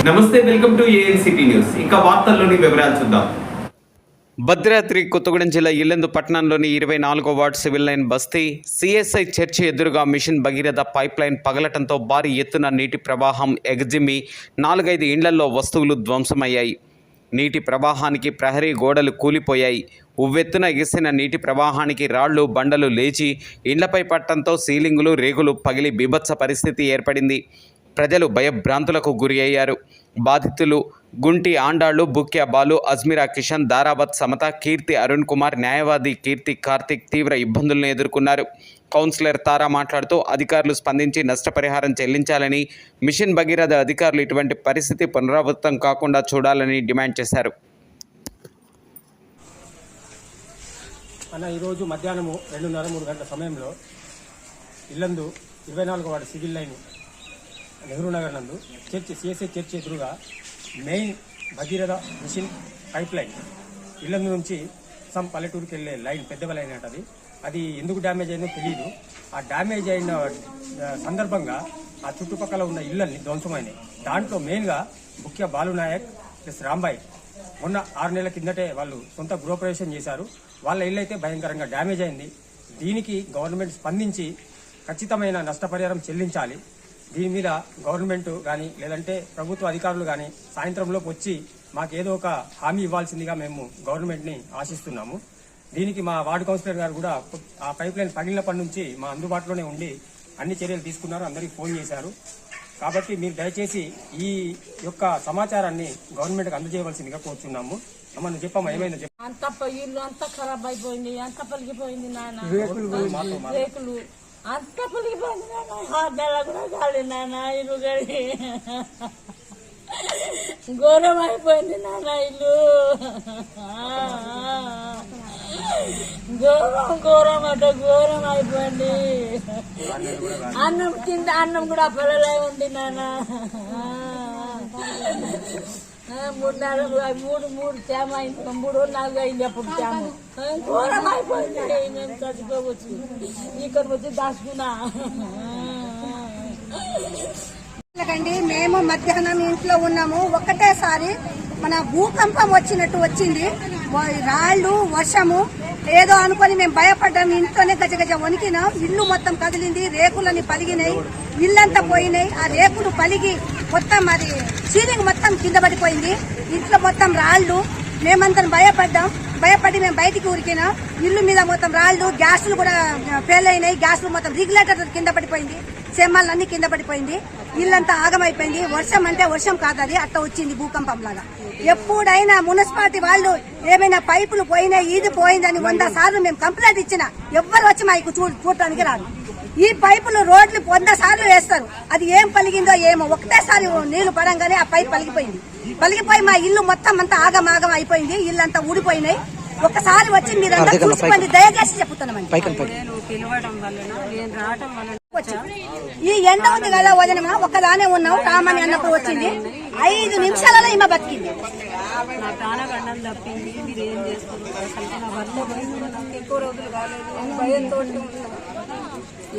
నమస్తే, welcome to ANCT news. ఇక వార్తల్లోని వివరాలు చూద్దాం. భద్రాద్రి కొత్తగూడెం జిల్లా ఇల్లెందు పట్టణంలోని 24వ వార్డు సివిల్ లైన్ బస్తీ సిఎస్ఐ చర్చి ఎదురుగా మిషన్ భగీరథ పైప్ లైన్ పగలటంతో భారీ ఎత్తున నీటి ప్రవాహం ఎగజిమ్మి 4-5 ఇండ్లలో వస్తువులు ధ్వంసమయ్యాయి. నీటి ప్రవాహానికి ప్రహరీ గోడలు కూలిపోయాయి. ఉవ్వెత్తున ఎగిసిన నీటి ప్రవాహానికి రాళ్లు బండలు లేచి ఇండ్లపై పట్టడంతో సీలింగులు రేకులు పగిలి బీభత్స పరిస్థితి ఏర్పడింది. ప్రజలు భయభ్రాంతులకు గురి అయ్యారు. బాధితులు గుంటి ఆండాళ్లు, బుక్యా బాలు, అజ్మీరా కిషన్, దారావత్ సమత, కీర్తి అరుణ్ కుమార్, న్యాయవాది కీర్తి కార్తిక్ తీవ్ర ఇబ్బందులను ఎదుర్కొన్నారు. కౌన్సిలర్ తారా మాట్లాడుతూ అధికారులు స్పందించి నష్టపరిహారం చెల్లించాలని, మిషన్ భగీరథ అధికారులు ఇటువంటి పరిస్థితి పునరావృతం కాకుండా చూడాలని డిమాండ్ చేశారు. ఈరోజు మధ్యాహ్నం 2:30-3 గంటల సమయంలో ఇల్లందు 24వ ward civil line Nehru Nagar నందు సిఎస్ఐ చర్చి ఎదురుగా main Bhagiratha mission pipe line Yellandu నుంచి పల్లెటూరుకి వెళ్ళే లైన్, పెద్ద లైన్ అంటది. అది ఎందుకు డ్యామేజ్ అయిందో తెలియదు. ఆ డ్యామేజ్ అయిన సందర్భంగా ఆ చుట్టుపక్కల ఉన్న ఇళ్లన్నీ ధ్వంసమైనాయి. దాంట్లో మెయిన్గా ముఖ్య బాలునాయక్ ప్లస్ రాంబాయ్ మొన్న 6 నెలల కిందటే వాళ్ళు సొంత గృహప్రవేశం చేశారు. వాళ్ళ ఇల్లు అయితే భయంకరంగా డ్యామేజ్ అయింది. దీనికి గవర్నమెంట్ స్పందించి ఖచ్చితమైన నష్టపరిహారం చెల్లించాలి. దీని మీద గవర్నమెంట్ కానీ లేదంటే ప్రభుత్వ అధికారులు కానీ సాయంత్రంలోపు వచ్చి మాకేదో ఒక హామీ ఇవ్వాల్సిందిగా మేము గవర్నమెంట్ని ఆశిస్తున్నాము. దీనికి మా వార్డు కౌన్సిలర్ గారు కూడా ఆ పైప్ లైన్ పగిలినప్పటి నుంచి మా అందుబాటులోనే ఉండి అన్ని చర్యలు తీసుకున్నారు, అందరికీ ఫోన్ చేశారు. కాబట్టి మీరు దయచేసి ఈ యొక్క సమాచారాన్ని గవర్నమెంట్కి అందజేయవలసిందిగా కోరుతున్నాము. మనం చెప్పమ్మా, ఏమైందో చెప్ప. అంత ఇల్లు అంతా ఖరాబ్ అయిపోయింది, అంత పలిగిపోయింది నాన్న. రేకులు అంత పలిగిపోయింది నాన్న. 6 నెలలు కూడా కాలేదు నాన్న. ఇల్లు గడి ఘోరం అయిపోయింది నాన్న. ఇల్లు ఘోరం అంటే ఘోరం అయిపోయింది. అన్నం కింద అన్నం కూడా పొలలే ఉంది నాన్న. 3 తేమ అయింది, 3-4 అయింది. అప్పుడు తేమ ఘోరం అయిపోయింది. మేము చచ్చిపోవచ్చు. ఇక్కడికి వచ్చి దాచుకున్నా. మేము మధ్యాహ్నం ఇంట్లో ఉన్నాము. ఒక్కటేసారి మన భూకంపం వచ్చినట్టు వచ్చింది. రాళ్లు, వర్షము ఏదో అనుకుని మేము భయపడ్డాము. ఇంట్లోనే గజగజ వణికినాం. ఇల్లు మొత్తం కదిలింది, రేకులని పలిగినాయి, ఇల్లంతా పోయినాయి. ఆ రేకులు పలిగి మొత్తం అది సీలింగ్ మొత్తం కింద పడిపోయింది. ఇంట్లో మొత్తం రాళ్లు. మేమందరం భయపడి మేము బయటికి ఉరికినాం. ఇల్లు మీద మొత్తం రాళ్లు, గ్యాసులు కూడా ఫెయిల్ అయినాయి. గ్యాసులు మొత్తం రెగ్యులేటర్ కింద పడిపోయింది, సెమ్మలు అన్ని కింద పడిపోయింది. ఇల్లంతా ఆగమైపోయింది. వర్షం అంటే వర్షం కాదు, అది అట్లా వచ్చింది భూకంపం లాగా. ఎప్పుడైనా మున్సిపాలిటీ వాళ్ళు ఏమైనా పైపులు పోయినాయి, ఇది పోయిందని 100 సార్లు మేము కంప్లైంట్ ఇచ్చినా ఎవ్వరు వచ్చి మాకు చూడటానికి రాదు. ఈ పైపులు రోడ్లు 100 సార్లు వేస్తారు. అది ఏం పలిగిందో ఏమో. ఒకటేసారి నీళ్లు పడంగానే ఆ పైప్ పలిగిపోయి మా ఇల్లు మొత్తం అంతా ఆగమాగం అయిపోయింది. ఇల్లంతా ఊడిపోయినాయి. ఒకసారి వచ్చి మీరంతా చూసుకోండి, దయచేసి చెప్తున్నామండి. ఈ ఎండ ఉంది కదా వదిన, ఒక్కదానే ఉన్నావు. రామని అన్నప్పుడు వచ్చింది. 5 నిమిషాలలో ఈమె బతికింది. నా ప్రాణగండం తప్పింది. మీరు ఏం చేస్తున్నారు? అసలు నా భర్త పోయింది. నాకు ఎక్కువ రోజులు కాలేదు. నేను భయంతో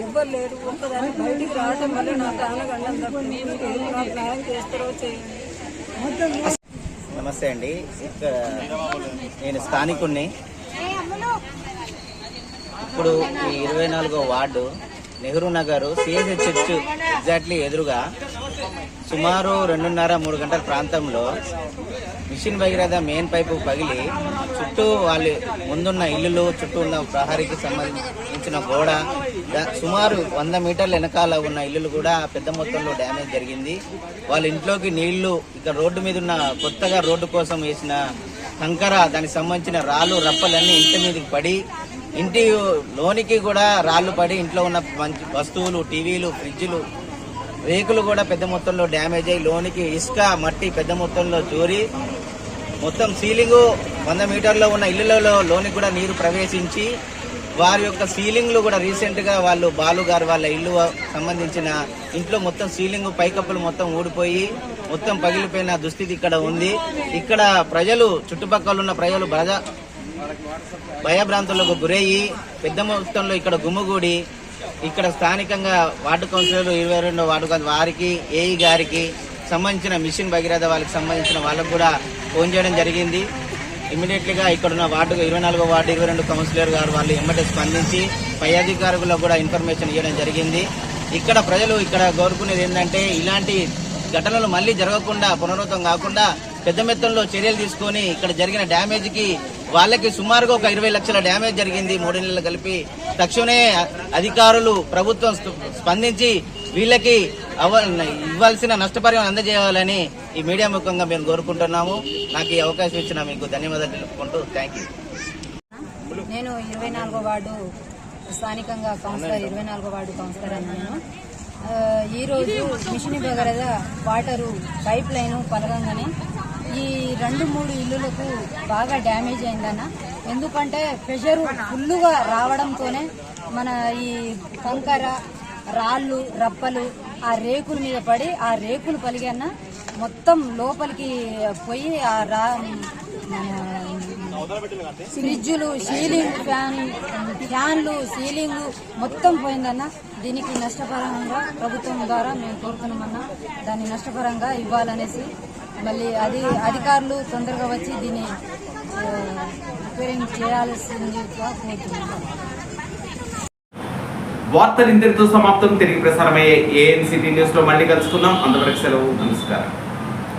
ఎవ్వరు లేరు. ఒక్కదాన్ని బయటికి రావటం వల్ల నా ప్రాణగండం తప్పింది. మీరు నాకు న్యాయం చేస్తారో చేయండి. నమస్తే అండి, నేను స్థానికుణ్ణి. ఇప్పుడు ఈ 24వ ward Nehru Nagar CSI church exactly ఎదురుగా సుమారు 2:30-3 గంటల ప్రాంతంలో మిషన్ భగీరథ మెయిన్ పైపు పగిలి చుట్టూ వాళ్ళ ముందున్న ఇల్లులు, చుట్టూ ఉన్న ప్రహరీకి సంబంధించిన గోడ, సుమారు 100 మీటర్ల వెనకాల ఉన్న ఇల్లులు కూడా పెద్ద మొత్తంలో డ్యామేజ్ జరిగింది. వాళ్ళ ఇంట్లోకి నీళ్లు, ఇక్కడ రోడ్డు మీద ఉన్న కొత్తగా రోడ్డు కోసం వేసిన కంకర, దానికి సంబంధించిన రాళ్ళు రప్పలన్నీ ఇంటి మీదకి పడి, ఇంటి లోనికి కూడా రాళ్లు పడి ఇంట్లో ఉన్న మంచి వస్తువులు, టీవీలు, ఫ్రిడ్జ్లు, రేకులు కూడా పెద్ద మొత్తంలో డ్యామేజ్ అయ్యి లోనికి ఇసుక, మట్టి పెద్ద మొత్తంలో జోరి మొత్తం సీలింగు 100 మీటర్లో ఉన్న ఇళ్లలో లోనికి కూడా నీరు ప్రవేశించి వారి యొక్క సీలింగ్లు కూడా రీసెంట్ గా వాళ్ళు బాలు గారు వాళ్ళ ఇల్లు సంబంధించిన ఇంట్లో మొత్తం సీలింగ్ పైకప్పులు మొత్తం ఊడిపోయి మొత్తం పగిలిపోయిన దుస్థితి ఇక్కడ ఉంది. ఇక్కడ ప్రజలు, చుట్టుపక్కల ఉన్న ప్రజలు భయభ్రాంతులకు గురయ్యి పెద్ద మొత్తంలో ఇక్కడ గుమ్ముగూడి ఇక్కడ స్థానికంగా వార్డు కౌన్సిలర్లు 22 వార్డు వారికి ఏఈ గారికి సంబంధించిన మిషన్ భగీరథ వాళ్ళకి సంబంధించిన వాళ్ళకు కూడా ఫోన్ చేయడం జరిగింది. ఇమీడియట్లీగా ఇక్కడున్న వార్డు 24వ వార్డు 22 కౌన్సిలర్ గారు వాళ్ళు ఎమ్మటే స్పందించి పై అధికారులకు కూడా ఇన్ఫర్మేషన్ ఇవ్వడం జరిగింది. ఇక్కడ ప్రజలు ఇక్కడ కోరుకునేది ఏంటంటే ఇలాంటి ఘటనలు మళ్లీ జరగకుండా పునరావృతం కాకుండా పెద్ద మొత్తంలో చర్యలు తీసుకొని ఇక్కడ జరిగిన డ్యామేజ్కి వాళ్ళకి సుమారుగా ఒక 20 లక్షల డ్యామేజ్ జరిగింది 3 నెలలు కలిపి. తక్షణమే అధికారులు ప్రభుత్వం స్పందించి వీళ్ళకి ఇవ్వాల్సిన నష్టపరిహారం అందజేయాలని ఈ మీడియా ముఖంగా మేము కోరుకుంటున్నాము. నాకు ఈ అవకాశం ఇచ్చిన మీకు ధన్యవాదాలు తెలుపుకుంటూ థ్యాంక్ యూ. నేను 24వ వార్డు స్థానికంగా కౌన్సిలర్ 24వ వార్డు కౌన్సిలర్ అన్నాను. ఈరోజు mission Bhagiratha water pipe line పలగంగానే ఈ 2-3 ఇల్లులకు బాగా డ్యామేజ్ అయిందన్న. ఎందుకంటే ప్రెషరు ఫుల్లుగా రావడంతోనే మన ఈ కంకర రాళ్ళు రప్పలు ఆ రేకుల మీద పడి ఆ రేకులు పలిగన్న మొత్తం లోపలికి పోయి ఆ ఫ్రిడ్జులు సీలింగ్ ఫ్యాన్లు సీలింగ్ మొత్తం పోయిందన్న. దీనికి నష్టపరంగా ప్రభుత్వం ద్వారా మేము కోరుతున్నామన్నా దాన్ని నష్టపరంగా ఇవ్వాలనేసి మళ్ళీ అధికారులు తొందరగా వచ్చి దీన్ని రిపేరింగ్ చేయాల్సిందిగా కోరుతున్నాం. వార్తలు ఇంతటితో సమాప్తం. తిరిగి ప్రసారమయ్యే ఏఎన్సిటీ న్యూస్ లో మళ్ళీ కలుసుకుందాం. అంతవరకు సెలవు. నమస్కారం.